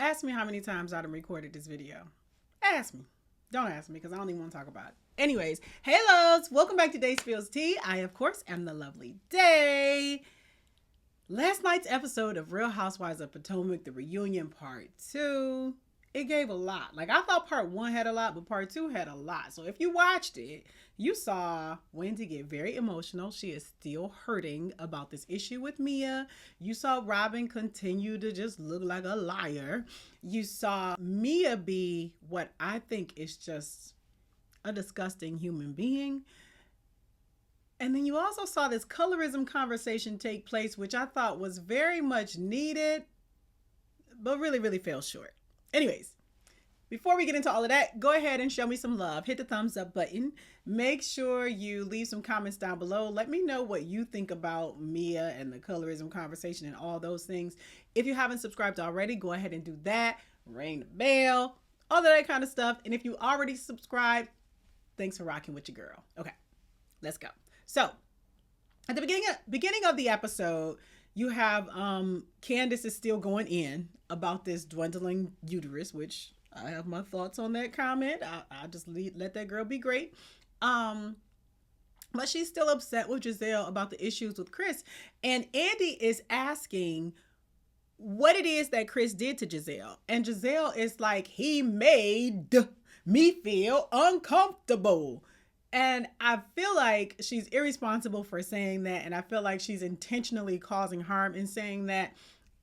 Ask me how many times I've recorded this video. Ask me. Don't ask me because I don't even want to talk about it. Anyways, hey loves, welcome back to Day Spills Tea. I, of course, am the lovely Day. Last night's episode of Real Housewives of Potomac, the reunion part 2, it gave a lot. Like, I thought part 1 had a lot, but part 2 had a lot. So if you watched it, you saw Wendy get very emotional. She is still hurting about this issue with Mia. You saw Robyn continue to just look like a liar. You saw Mia be what I think is just a disgusting human being. And then you also saw this colorism conversation take place, which I thought was very much needed, but really, really fell short. Anyways, before we get into all of that, go ahead and show me some love. Hit the thumbs up button. Make sure you leave some comments down below. Let me know what you think about Mia and the colorism conversation and all those things. If you haven't subscribed already, go ahead and do that. Ring the bell, all of that kind of stuff. And if you already subscribed, thanks for rocking with your girl. Okay, let's go. So at the beginning of the episode, you have Candace is still going in about this dwindling uterus, which I have my thoughts on that comment. I'll just let that girl be great. But she's still upset with Gizelle about the issues with Chris. And Andy is asking what it is that Chris did to Gizelle. And Gizelle is like, he made me feel uncomfortable. And I feel like she's irresponsible for saying that. And I feel like she's intentionally causing harm in saying that.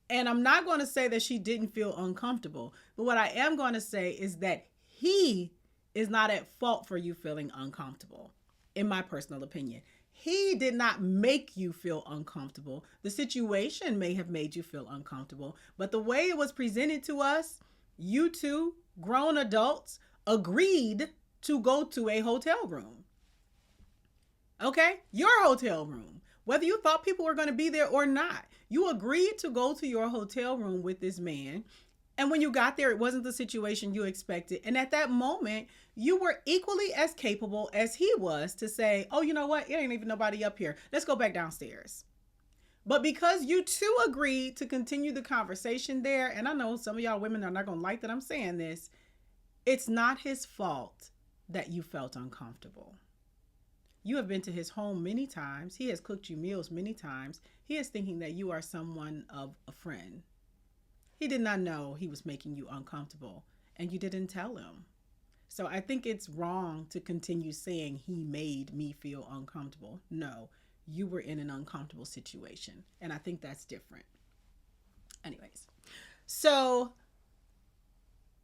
And I'm not going to say that she didn't feel uncomfortable. But what I am going to say is that he is not at fault for you feeling uncomfortable, in my personal opinion. He did not make you feel uncomfortable. The situation may have made you feel uncomfortable. But the way it was presented to us, you two grown adults agreed to go to a hotel room. Okay? Your hotel room. Whether you thought people were going to be there or not. You agreed to go to your hotel room with this man. And when you got there, it wasn't the situation you expected. And at that moment, you were equally as capable as he was to say, oh, you know what? It ain't even nobody up here. Let's go back downstairs. But because you two agreed to continue the conversation there, and I know some of y'all women are not going to like that I'm saying this, it's not his fault that you felt uncomfortable. You have been to his home many times. He has cooked you meals many times. He is thinking that you are someone of a friend. He did not know he was making you uncomfortable, and you didn't tell him. So I think it's wrong to continue saying he made me feel uncomfortable. No, you were in an uncomfortable situation, and I think that's different. Anyways, so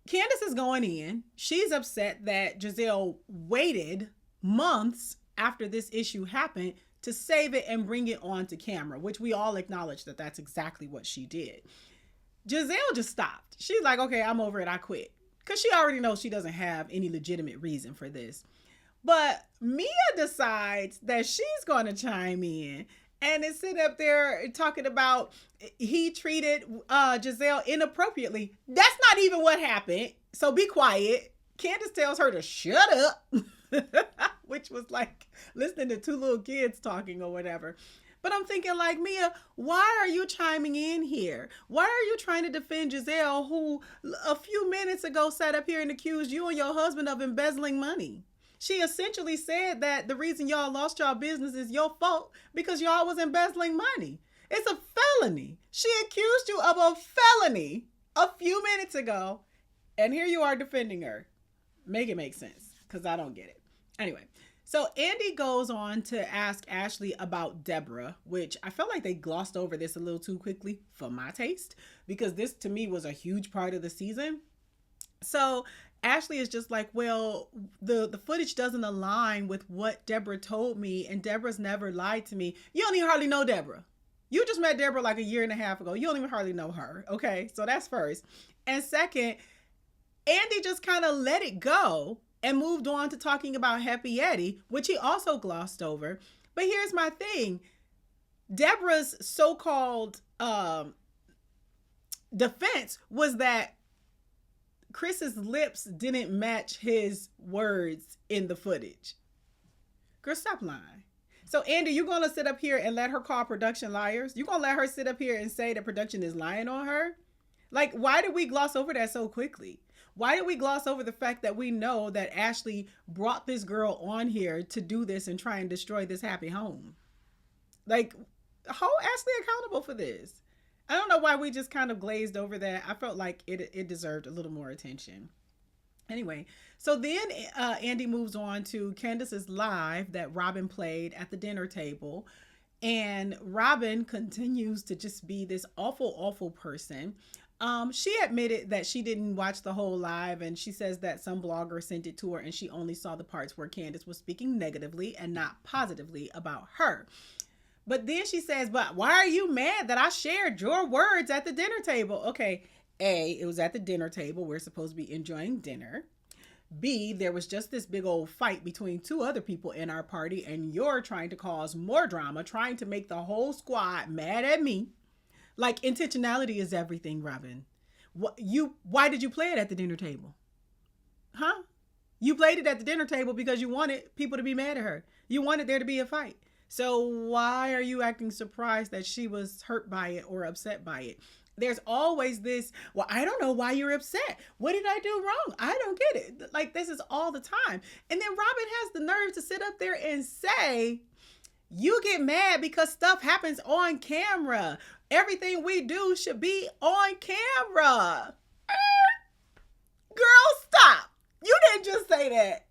Candace is going in. She's upset that Gizelle waited months after this issue happened to save it and bring it onto camera, which we all acknowledge that that's exactly what she did. Gizelle just stopped. She's like, okay, I'm over it. I quit. Because she already knows she doesn't have any legitimate reason for this. But Mia decides that she's going to chime in and is sitting up there talking about he treated Gizelle inappropriately. That's not even what happened. So be quiet. Candace tells her to shut up, which was like listening to two little kids talking or whatever. But I'm thinking like, Mia, why are you chiming in here? Why are you trying to defend Gizelle, who a few minutes ago sat up here and accused you and your husband of embezzling money? She essentially said that the reason y'all lost y'all business is your fault because y'all was embezzling money. It's a felony. She accused you of a felony a few minutes ago. And here you are defending her. Make it make sense, because I don't get it. Anyway, so Andy goes on to ask Ashley about Deborah, which I felt like they glossed over this a little too quickly for my taste, because this to me was a huge part of the season. So Ashley is just like, well, the footage doesn't align with what Deborah told me, and Deborah's never lied to me. You don't even hardly know Deborah. You just met Deborah like a year and a half ago. You don't even hardly know her. Okay, so that's first. And second, Andy just kind of let it go and moved on to talking about Happy Eddie, which he also glossed over. But here's my thing. Deborah's so-called defense was that Chris's lips didn't match his words in the footage. Girl, stop lying. So, Andy, you're going to sit up here and let her call production liars? You're going to let her sit up here and say that production is lying on her? Like, why did we gloss over that so quickly? Why did we gloss over the fact that we know that Ashley brought this girl on here to do this and try and destroy this happy home? Like, hold Ashley accountable for this. I don't know why we just kind of glazed over that. I felt like it deserved a little more attention. Anyway, so then Andy moves on to Candace's live that Robyn played at the dinner table. And Robyn continues to just be this awful, awful person. She admitted that she didn't watch the whole live, and she says that some blogger sent it to her and she only saw the parts where Candace was speaking negatively and not positively about her. But then she says, but why are you mad that I shared your words at the dinner table? Okay, A, it was at the dinner table. We're supposed to be enjoying dinner. B, there was just this big old fight between two other people in our party, and you're trying to cause more drama, trying to make the whole squad mad at me. Like, intentionality is everything, Robyn. Why did you play it at the dinner table? Huh? You played it at the dinner table because you wanted people to be mad at her. You wanted there to be a fight. So why are you acting surprised that she was hurt by it or upset by it? There's always this, well, I don't know why you're upset. What did I do wrong? I don't get it. Like, this is all the time. And then Robyn has the nerve to sit up there and say, you get mad because stuff happens on camera. Everything we do should be on camera. Girl, stop. You didn't just say that.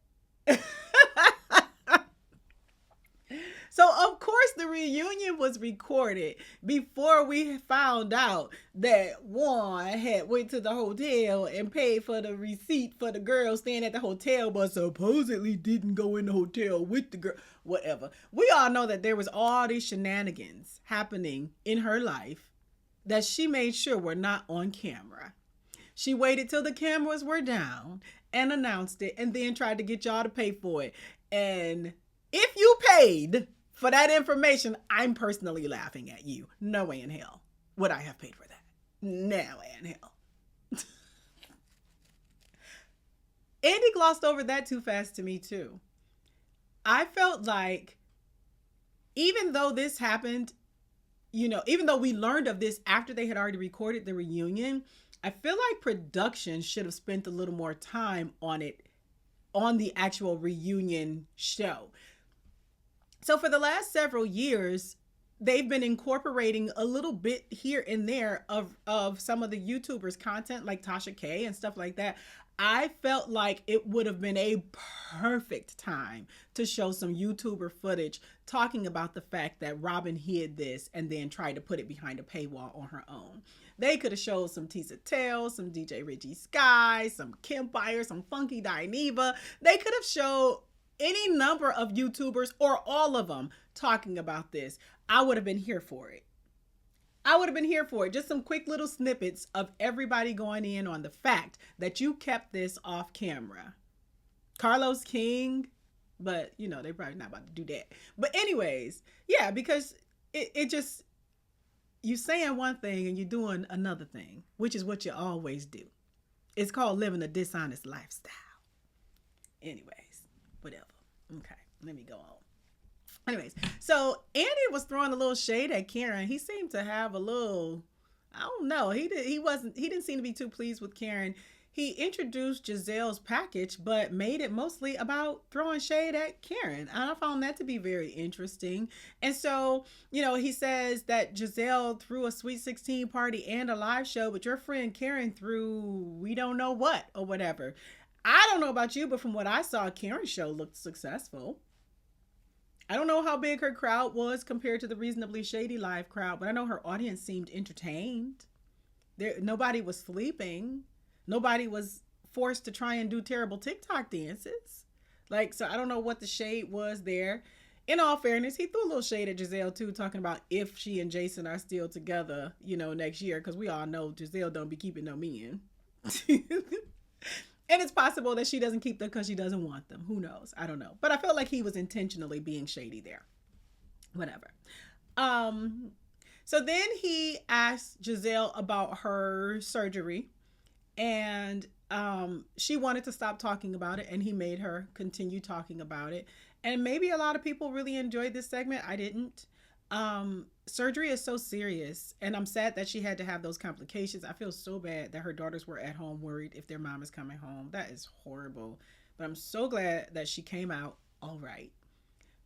So, of course, the reunion was recorded before we found out that Juan had went to the hotel and paid for the receipt for the girl staying at the hotel, but supposedly didn't go in the hotel with the girl. Whatever. We all know that there was all these shenanigans happening in her life that she made sure were not on camera. She waited till the cameras were down and announced it and then tried to get y'all to pay for it. And if you paid for that information, I'm personally laughing at you. No way in hell would I have paid for that. No way in hell. Andy glossed over that too fast to me too. I felt like even though this happened, even though we learned of this after they had already recorded the reunion, I feel like production should have spent a little more time on it, on the actual reunion show. So for the last several years, they've been incorporating a little bit here and there of some of the YouTubers' content, like Tasha K and stuff like that. I felt like it would have been a perfect time to show some YouTuber footage talking about the fact that Robyn hid this and then tried to put it behind a paywall on her own. They could have showed some Tisa Tell, some DJ Richie Sky, some Kim Fire, some Funky Dineva. They could have showed any number of YouTubers or all of them talking about this. I would have been here for it. Just some quick little snippets of everybody going in on the fact that you kept this off camera. Carlos King, but they're probably not about to do that. But anyways, yeah, because it just, you saying one thing and you're doing another thing, which is what you always do. It's called living a dishonest lifestyle. Anyways. Whatever. Okay, let me go on. Anyways, so Andy was throwing a little shade at Karen. He seemed to have a little, I don't know. He didn't seem to be too pleased with Karen. He introduced Gizelle's package, but made it mostly about throwing shade at Karen. And I found that to be very interesting. And so, he says that Gizelle threw a Sweet 16 party and a live show, but your friend Karen threw we don't know what or whatever. I don't know about you, but from what I saw, Karen's show looked successful. I don't know how big her crowd was compared to the Reasonably Shady live crowd, but I know her audience seemed entertained. Nobody was sleeping. Nobody was forced to try and do terrible TikTok dances. So I don't know what the shade was there. In all fairness, he threw a little shade at Gizelle too, talking about if she and Jason are still together, next year, because we all know Gizelle don't be keeping no men. And it's possible that she doesn't keep them because she doesn't want them. Who knows? I don't know. But I felt like he was intentionally being shady there. Whatever. So then he asked Gizelle about her surgery. And she wanted to stop talking about it. And he made her continue talking about it. And maybe a lot of people really enjoyed this segment. I didn't. surgery is so serious, and I'm sad that she had to have those complications. I feel so bad that her daughters were at home worried if their mom is coming home. That is horrible. But I'm so glad that she came out all right.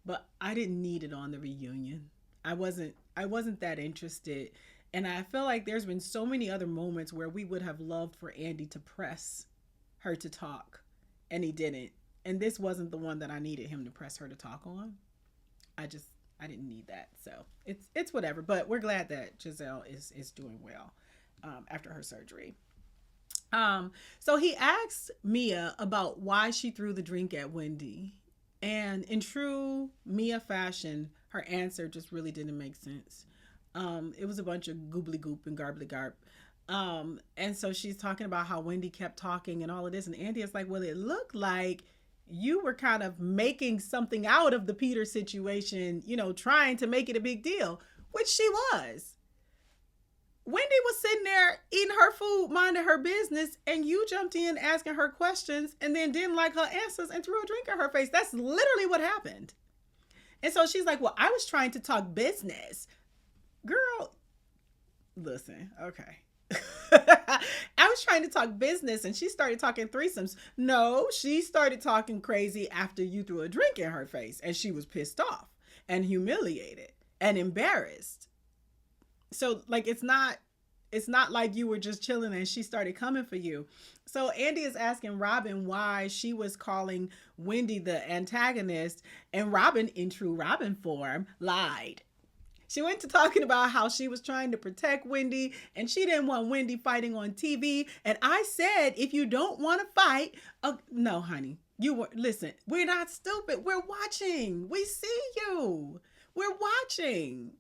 But I didn't need it on the reunion. I wasn't that interested. And I feel like there's been so many other moments where we would have loved for Andy to press her to talk, and he didn't. And this wasn't the one that I needed him to press her to talk on. I just I didn't need that. So it's whatever. But we're glad that Gizelle is doing well after her surgery. So he asked Mia about why she threw the drink at Wendy. And in true Mia fashion, her answer just really didn't make sense. It was a bunch of goobly goop and garbly garb. And so she's talking about how Wendy kept talking and all of this. And Andy is like, well, it looked like you were kind of making something out of the Peter situation, trying to make it a big deal, which she was. Wendy was sitting there eating her food, minding her business, and you jumped in asking her questions and then didn't like her answers and threw a drink in her face. That's literally what happened. And so she's like, well, I was trying to talk business. Girl, listen, okay. I was trying to talk business and she started talking threesomes. No, she started talking crazy after you threw a drink in her face and she was pissed off and humiliated and embarrassed. So like it's not like you were just chilling and she started coming for you. So Andy is asking Robyn why she was calling Wendy the antagonist, and Robyn, in true Robyn form, lied. She went to talking about how she was trying to protect Wendy and she didn't want Wendy fighting on TV. And I said, if you don't want to fight, no, honey, listen, we're not stupid. We're watching. We see you. We're watching.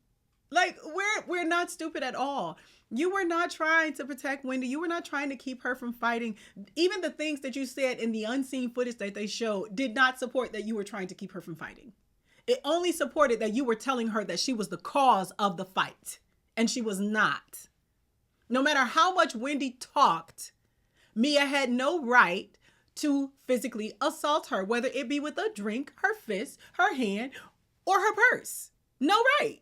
Like we're not stupid at all. You were not trying to protect Wendy. You were not trying to keep her from fighting. Even the things that you said in the unseen footage that they showed did not support that you were trying to keep her from fighting. It only supported that you were telling her that she was the cause of the fight, and she was not. No matter how much Wendy talked, Mia had no right to physically assault her, whether it be with a drink, her fist, her hand, or her purse. No right.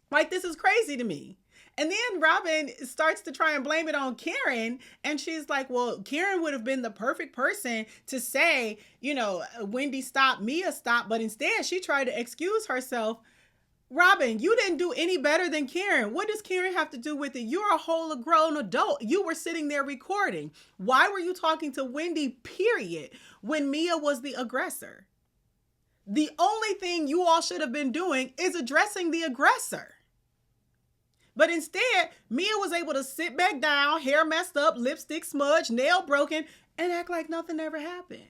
Like, this is crazy to me. And then Robyn starts to try and blame it on Karen. And she's like, well, Karen would have been the perfect person to say, Wendy stopped, Mia stopped. But instead, she tried to excuse herself. Robyn, you didn't do any better than Karen. What does Karen have to do with it? You're a whole grown adult. You were sitting there recording. Why were you talking to Wendy, period, when Mia was the aggressor? The only thing you all should have been doing is addressing the aggressor. But instead, Mia was able to sit back down, hair messed up, lipstick smudged, nail broken, and act like nothing ever happened.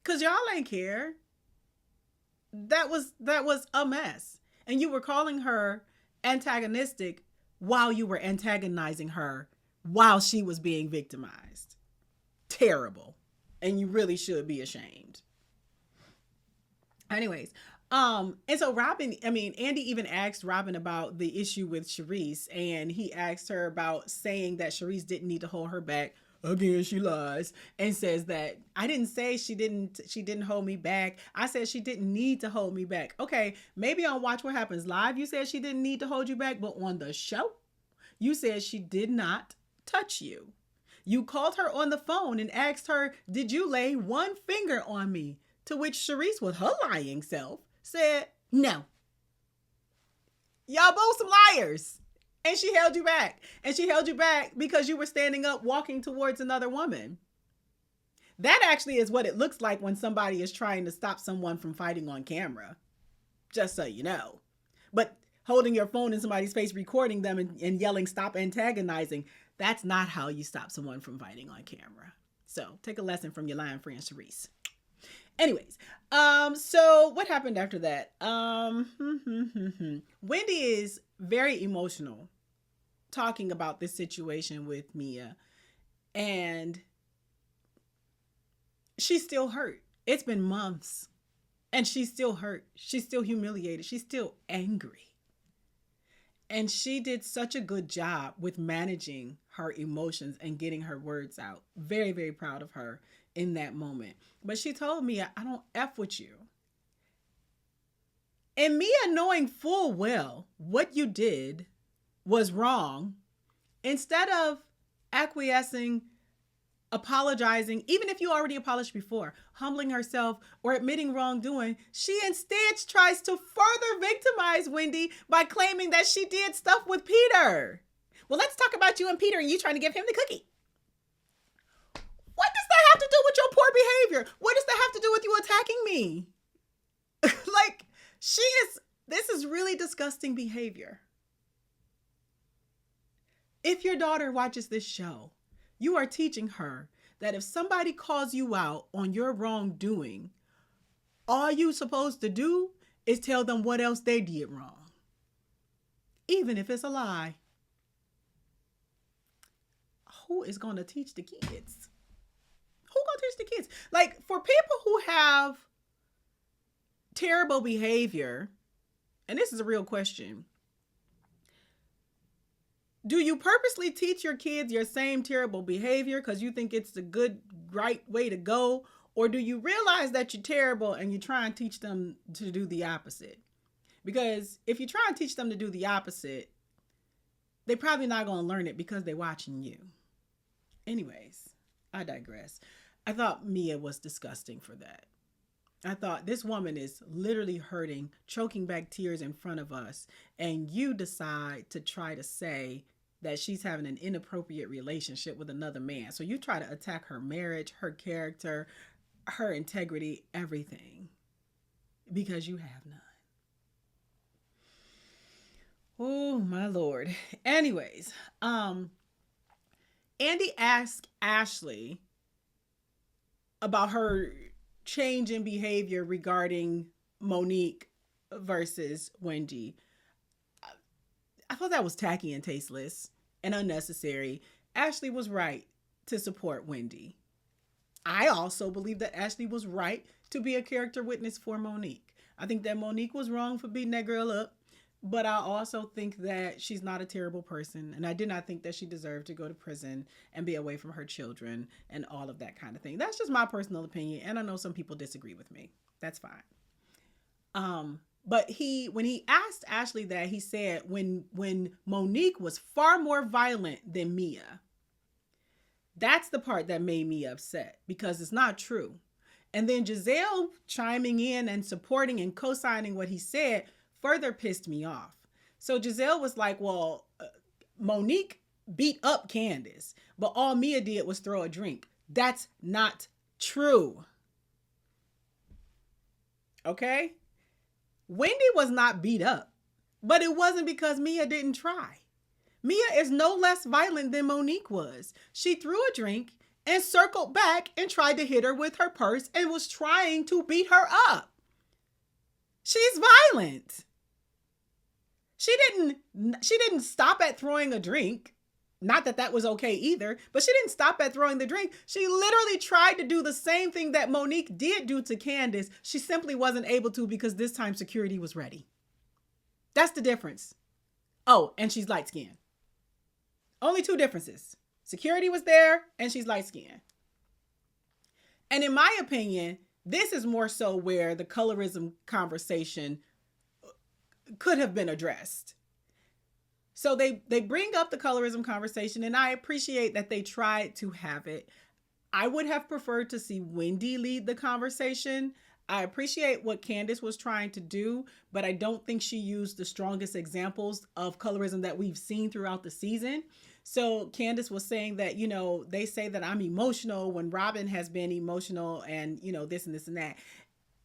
Because y'all ain't care. That was a mess. And you were calling her antagonistic while you were antagonizing her while she was being victimized. Terrible. And you really should be ashamed. Anyways, and so Andy even asked Robyn about the issue with Charisse, and he asked her about saying that Charisse didn't need to hold her back. Again, she lies and says that I didn't say she didn't hold me back. I said she didn't need to hold me back. Okay, maybe on Watch What Happens Live, you said she didn't need to hold you back, but on the show, you said she did not touch you. You called her on the phone and asked her, did you lay one finger on me? To which Charisse, with her lying self, said, no. Y'all both some liars. And she held you back. And she held you back because you were standing up walking towards another woman. That actually is what it looks like when somebody is trying to stop someone from fighting on camera. Just so you know. But holding your phone in somebody's face, recording them and yelling, stop antagonizing, that's not how you stop someone from fighting on camera. So take a lesson from your lying friend, Charisse. Anyways, so what happened after that? Wendy is very emotional talking about this situation with Mia, and she's still hurt. It's been months and she's still hurt. She's still humiliated. She's still angry. And she did such a good job with managing her emotions and getting her words out. Very, very proud of her in that moment. But she told me, I don't F with you. And Mia, knowing full well what you did was wrong, instead of acquiescing, apologizing, even if you already apologized before, humbling herself or admitting wrongdoing, she instead tries to further victimize Wendy by claiming that she did stuff with Peter. Well, let's talk about you and Peter and you trying to give him the cookie. What does that have to do with your poor behavior? What does that have to do with you attacking me? Like, this is really disgusting behavior. If your daughter watches this show, you are teaching her that if somebody calls you out on your wrongdoing, all you supposed to do is tell them what else they did wrong, even if it's a lie. Who is going to teach the kids? Who going to teach the kids? Like, for people who have terrible behavior, and this is a real question, do you purposely teach your kids your same terrible behavior because you think it's the good, right way to go? Or do you realize that you're terrible and you try and teach them to do the opposite? Because if you try and teach them to do the opposite, they're probably not going to learn it because they're watching you. Anyways, I digress. I thought Mia was disgusting for that. I thought, this woman is literally hurting, choking back tears in front of us, and you decide to try to say that she's having an inappropriate relationship with another man. So you try to attack her marriage, her character, her integrity, everything, because you have none. Oh, my Lord. Anyways, Andy asked Ashley about her change in behavior regarding Monique versus Wendy. I thought that was tacky and tasteless and unnecessary. Ashley was right to support Wendy. I also believe that Ashley was right to be a character witness for Monique. I think that Monique was wrong for beating that girl up, but I also think that she's not a terrible person, and I did not think that she deserved to go to prison and be away from her children and all of that kind of thing. That's just my personal opinion, and I know some people disagree with me. That's fine. But when he asked Ashley that, he said when Monique was far more violent than Mia. That's the part that made me upset, because it's not true. And then Gizelle chiming in and supporting and co-signing what he said further pissed me off. So Gizelle was like, well, Monique beat up Candace, but all Mia did was throw a drink. That's not true. Okay? Wendy was not beat up, but it wasn't because Mia didn't try. Mia is no less violent than Monique was. She threw a drink and circled back and tried to hit her with her purse and was trying to beat her up. She's violent. She didn't stop at throwing a drink. Not that that was okay either, but she didn't stop at throwing the drink. She literally tried to do the same thing that Monique did do to Candace. She simply wasn't able to because this time security was ready. That's the difference. Oh, and she's light-skinned. Only two differences. Security was there and she's light-skinned. And in my opinion, this is more so where the colorism conversation could have been addressed. So they bring up the colorism conversation, and I appreciate that they tried to have it. I would have preferred to see Wendy lead the conversation. I appreciate what Candace was trying to do, but I don't think she used the strongest examples of colorism that we've seen throughout the season. So Candace was saying that, they say that I'm emotional when Robyn has been emotional and, this and this and that.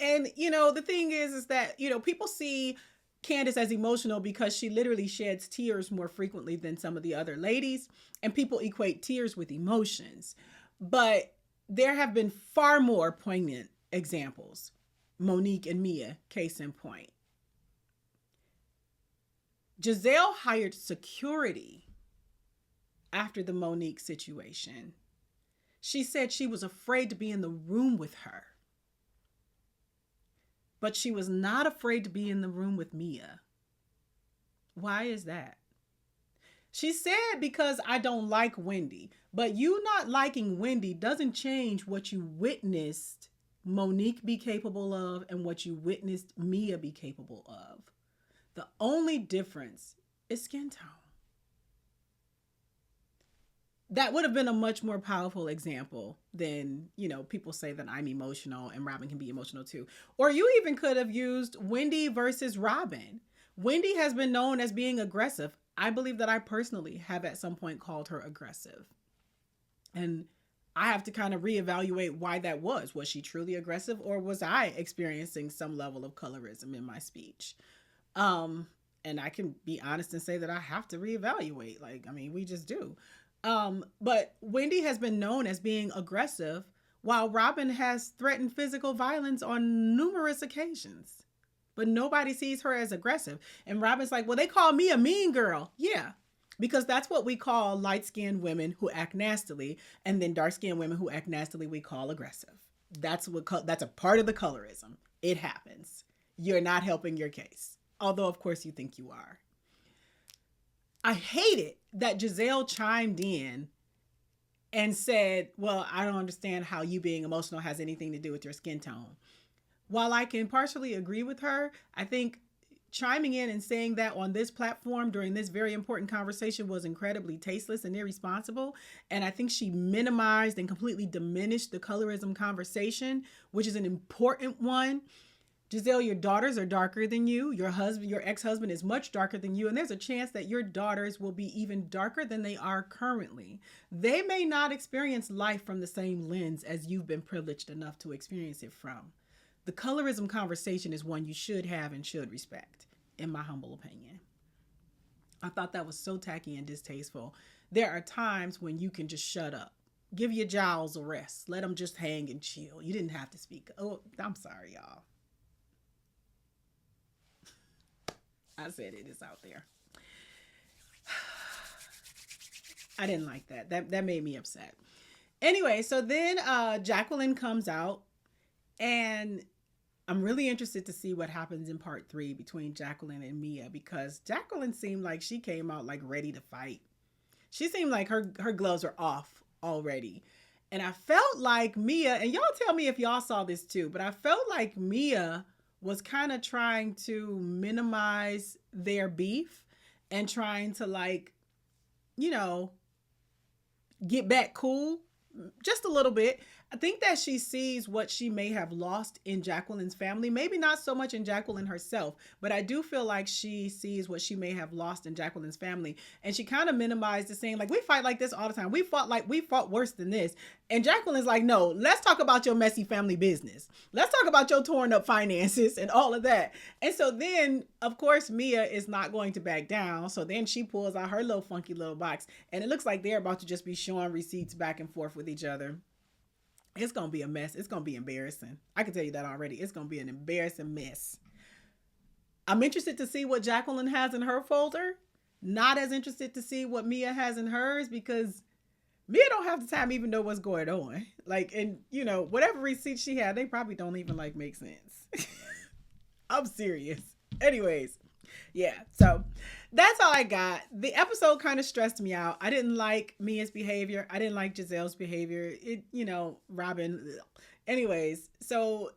And, the thing is that, people see Candace as emotional because she literally sheds tears more frequently than some of the other ladies, and people equate tears with emotions. But there have been far more poignant examples. Monique and Mia, case in point. Gizelle hired security after the Monique situation. She said she was afraid to be in the room with her. But she was not afraid to be in the room with Mia. Why is that? She said, because I don't like Wendy. But you not liking Wendy doesn't change what you witnessed Monique be capable of and what you witnessed Mia be capable of. The only difference is skin tone. That would have been a much more powerful example than, people say that I'm emotional and Robyn can be emotional too. Or you even could have used Wendy versus Robyn. Wendy has been known as being aggressive. I believe that I personally have at some point called her aggressive. And I have to kind of reevaluate why that was. Was she truly aggressive, or was I experiencing some level of colorism in my speech? And I can be honest and say that I have to reevaluate. We just do. But Wendy has been known as being aggressive, while Robyn has threatened physical violence on numerous occasions. But nobody sees her as aggressive. And Robyn's like, well, they call me a mean girl. Yeah, because that's what we call light-skinned women who act nastily, and then dark-skinned women who act nastily we call aggressive. That's a part of the colorism. It happens. You're not helping your case. Although, of course, you think you are. I hate it that Gizelle chimed in and said, well, I don't understand how you being emotional has anything to do with your skin tone. While I can partially agree with her, I think chiming in and saying that on this platform during this very important conversation was incredibly tasteless and irresponsible. And I think she minimized and completely diminished the colorism conversation, which is an important one. Gizelle, your daughters are darker than you. Your ex-husband is much darker than you. And there's a chance that your daughters will be even darker than they are currently. They may not experience life from the same lens as you've been privileged enough to experience it from. The colorism conversation is one you should have and should respect, in my humble opinion. I thought that was so tacky and distasteful. There are times when you can just shut up. Give your jowls a rest. Let them just hang and chill. You didn't have to speak. Oh, I'm sorry, y'all. I said it is out there. I didn't like that. That made me upset. Anyway, so then Jacqueline comes out, and I'm really interested to see what happens in part 3 between Jacqueline and Mia, because Jacqueline seemed like she came out like ready to fight. She seemed like her gloves are off already. And I felt like Mia, and y'all tell me if y'all saw this too, but I felt like Mia was kind of trying to minimize their beef and trying to get back cool just a little bit. I think that she sees what she may have lost in Jacqueline's family. Maybe not so much in Jacqueline herself, but I do feel like she sees what she may have lost in Jacqueline's family. And she kind of minimized it, saying, like, we fight like this all the time. We fought worse than this. And Jacqueline's like, no, let's talk about your messy family business. Let's talk about your torn up finances and all of that. And so then, of course, Mia is not going to back down. So then she pulls out her little funky little box, and it looks like they're about to just be showing receipts back and forth with each other. It's going to be a mess. It's going to be embarrassing. I can tell you that already. It's going to be an embarrassing mess. I'm interested to see what Jacqueline has in her folder. Not as interested to see what Mia has in hers, because Mia don't have the time to even know what's going on. Whatever receipts she had, they probably don't even make sense. I'm serious. Anyways, yeah, so that's all I got. The episode kind of stressed me out. I didn't like Mia's behavior. I didn't like Gizelle's behavior. Robyn. Anyways, so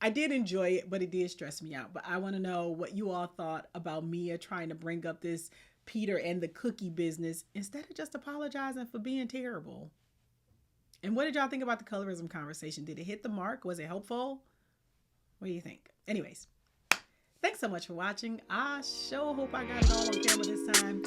I did enjoy it, but it did stress me out. But I want to know what you all thought about Mia trying to bring up this Peter and the cookie business instead of just apologizing for being terrible. And what did y'all think about the colorism conversation? Did it hit the mark? Was it helpful? What do you think? Anyways. Thanks so much for watching. I sure hope I got it all on camera this time.